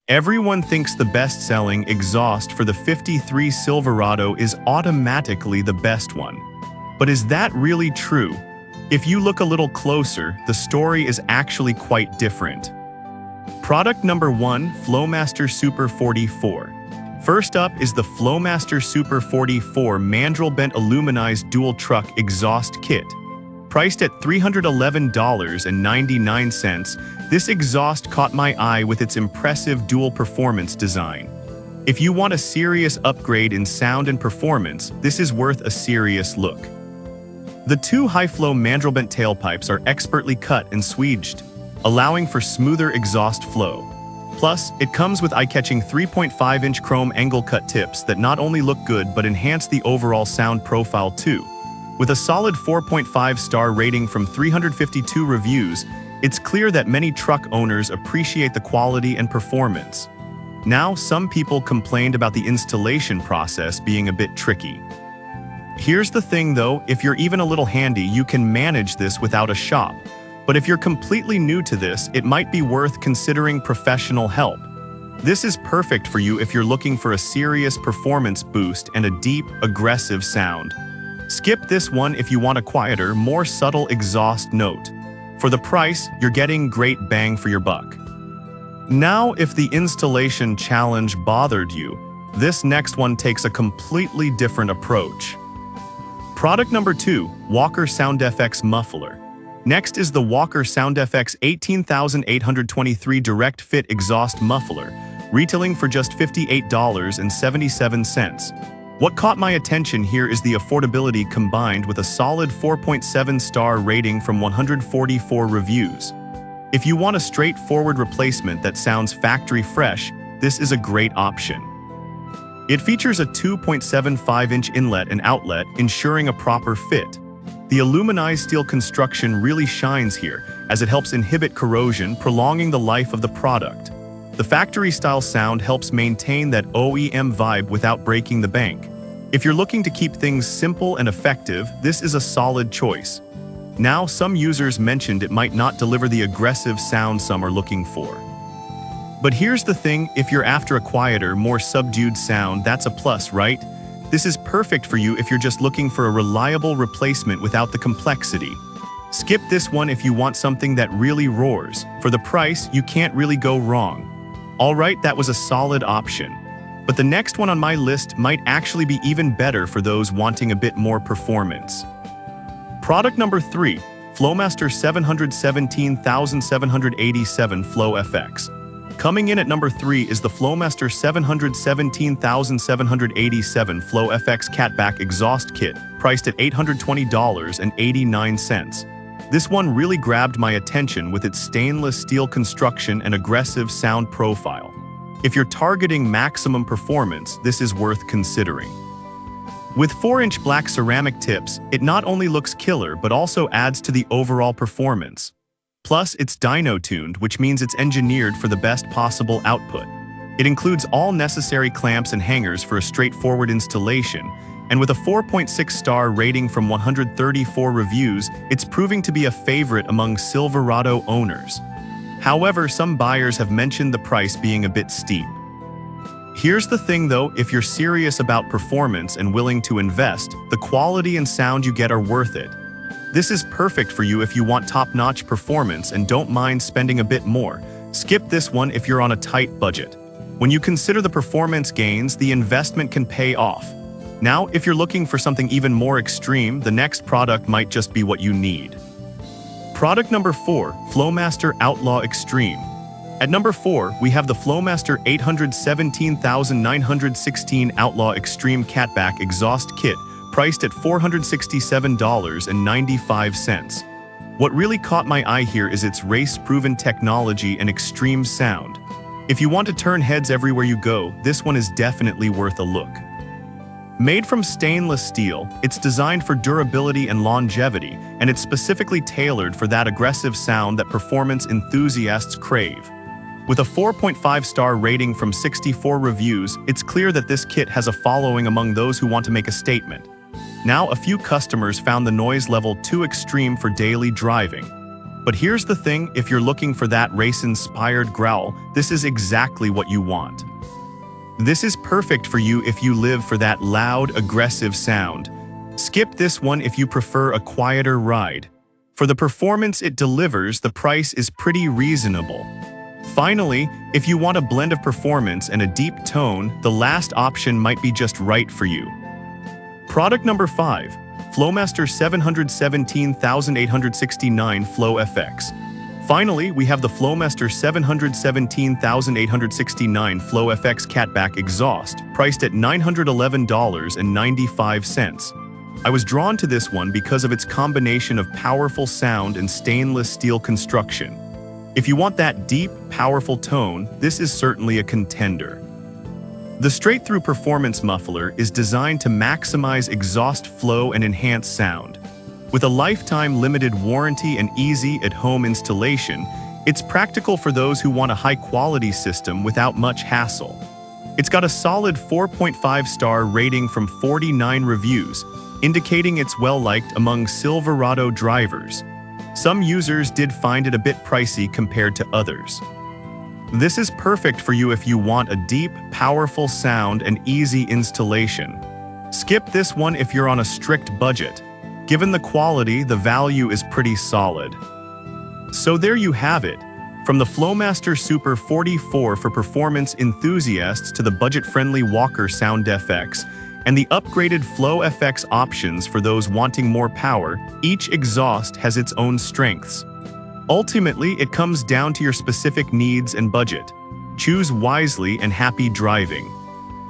Everyone thinks the best-selling exhaust for the '53 Silverado is automatically the best one. But is that really true? If you look a little closer, the story is actually quite different. Product number 1, Flowmaster Super 44. First up is the Flowmaster Super 44 mandrel bent aluminized dual truck exhaust kit. Priced at $311.99, this exhaust caught my eye with its impressive dual performance design. If you want a serious upgrade in sound and performance, this is worth a serious look. The two high-flow mandrel bent tailpipes are expertly cut and swedged, allowing for smoother exhaust flow. Plus, it comes with eye-catching 3.5-inch chrome angle-cut tips that not only look good but enhance the overall sound profile too. With a solid 4.5-star rating from 352 reviews, it's clear that many truck owners appreciate the quality and performance. Now, some people complained about the installation process being a bit tricky. Here's the thing though, if you're even a little handy, you can manage this without a shop. But if you're completely new to this, it might be worth considering professional help. This is perfect for you if you're looking for a serious performance boost and a deep, aggressive sound. Skip this one if you want a quieter, more subtle exhaust note. For the price, you're getting great bang for your buck. Now, if the installation challenge bothered you, this next one takes a completely different approach. Product number 2, Walker SoundFX Muffler. Next is the Walker SoundFX 18823 Direct Fit Exhaust Muffler, retailing for just $58.77. What caught my attention here is the affordability combined with a solid 4.7-star rating from 144 reviews. If you want a straightforward replacement that sounds factory fresh, this is a great option. It features a 2.75-inch inlet and outlet, ensuring a proper fit. The aluminized steel construction really shines here, as it helps inhibit corrosion, prolonging the life of the product. The factory-style sound helps maintain that OEM vibe without breaking the bank. If you're looking to keep things simple and effective, this is a solid choice. Now, some users mentioned it might not deliver the aggressive sound some are looking for. But here's the thing, if you're after a quieter, more subdued sound, that's a plus, right? This is perfect for you if you're just looking for a reliable replacement without the complexity. Skip this one if you want something that really roars. For the price, you can't really go wrong. Alright, that was a solid option. But the next one on my list might actually be even better for those wanting a bit more performance. Product number 3, Flowmaster 717787 Flow FX. Coming in at number 3 is the Flowmaster 717787 Flow FX Catback Exhaust Kit, priced at $820.89. This one really grabbed my attention with its stainless steel construction and aggressive sound profile. If you're targeting maximum performance, this is worth considering. With 4-inch black ceramic tips, it not only looks killer but also adds to the overall performance. Plus, it's dyno-tuned, which means it's engineered for the best possible output. It includes all necessary clamps and hangers for a straightforward installation, and with a 4.6-star rating from 134 reviews, it's proving to be a favorite among Silverado owners. However, some buyers have mentioned the price being a bit steep. Here's the thing though, if you're serious about performance and willing to invest, the quality and sound you get are worth it. This is perfect for you if you want top-notch performance and don't mind spending a bit more. Skip this one if you're on a tight budget. When you consider the performance gains, the investment can pay off. Now, if you're looking for something even more extreme, the next product might just be what you need. Product number 4, Flowmaster Outlaw Extreme. At number 4, we have the Flowmaster 817916 Outlaw Extreme Catback Exhaust Kit, priced at $467.95. What really caught my eye here is its race-proven technology and extreme sound. If you want to turn heads everywhere you go, this one is definitely worth a look. Made from stainless steel, it's designed for durability and longevity, and it's specifically tailored for that aggressive sound that performance enthusiasts crave. With a 4.5-star rating from 64 reviews, it's clear that this kit has a following among those who want to make a statement. Now, a few customers found the noise level too extreme for daily driving. But here's the thing, if you're looking for that race-inspired growl, this is exactly what you want. This is perfect for you if you live for that loud, aggressive sound. Skip this one if you prefer a quieter ride. For the performance it delivers, the price is pretty reasonable. Finally, if you want a blend of performance and a deep tone, the last option might be just right for you. Product number 5. Flowmaster 717869 Flow FX. Finally, we have the Flowmaster 717869 Flow FX Catback Exhaust, priced at $911.95. I was drawn to this one because of its combination of powerful sound and stainless steel construction. If you want that deep, powerful tone, this is certainly a contender. The straight-through performance muffler is designed to maximize exhaust flow and enhance sound. With a lifetime limited warranty and easy at-home installation, it's practical for those who want a high-quality system without much hassle. It's got a solid 4.5-star rating from 49 reviews, indicating it's well-liked among Silverado drivers. Some users did find it a bit pricey compared to others. This is perfect for you if you want a deep, powerful sound and easy installation. Skip this one if you're on a strict budget. Given the quality, the value is pretty solid. So there you have it. From the Flowmaster Super 44 for performance enthusiasts to the budget-friendly Walker Sound FX, and the upgraded Flow FX options for those wanting more power, each exhaust has its own strengths. Ultimately, it comes down to your specific needs and budget. Choose wisely and happy driving.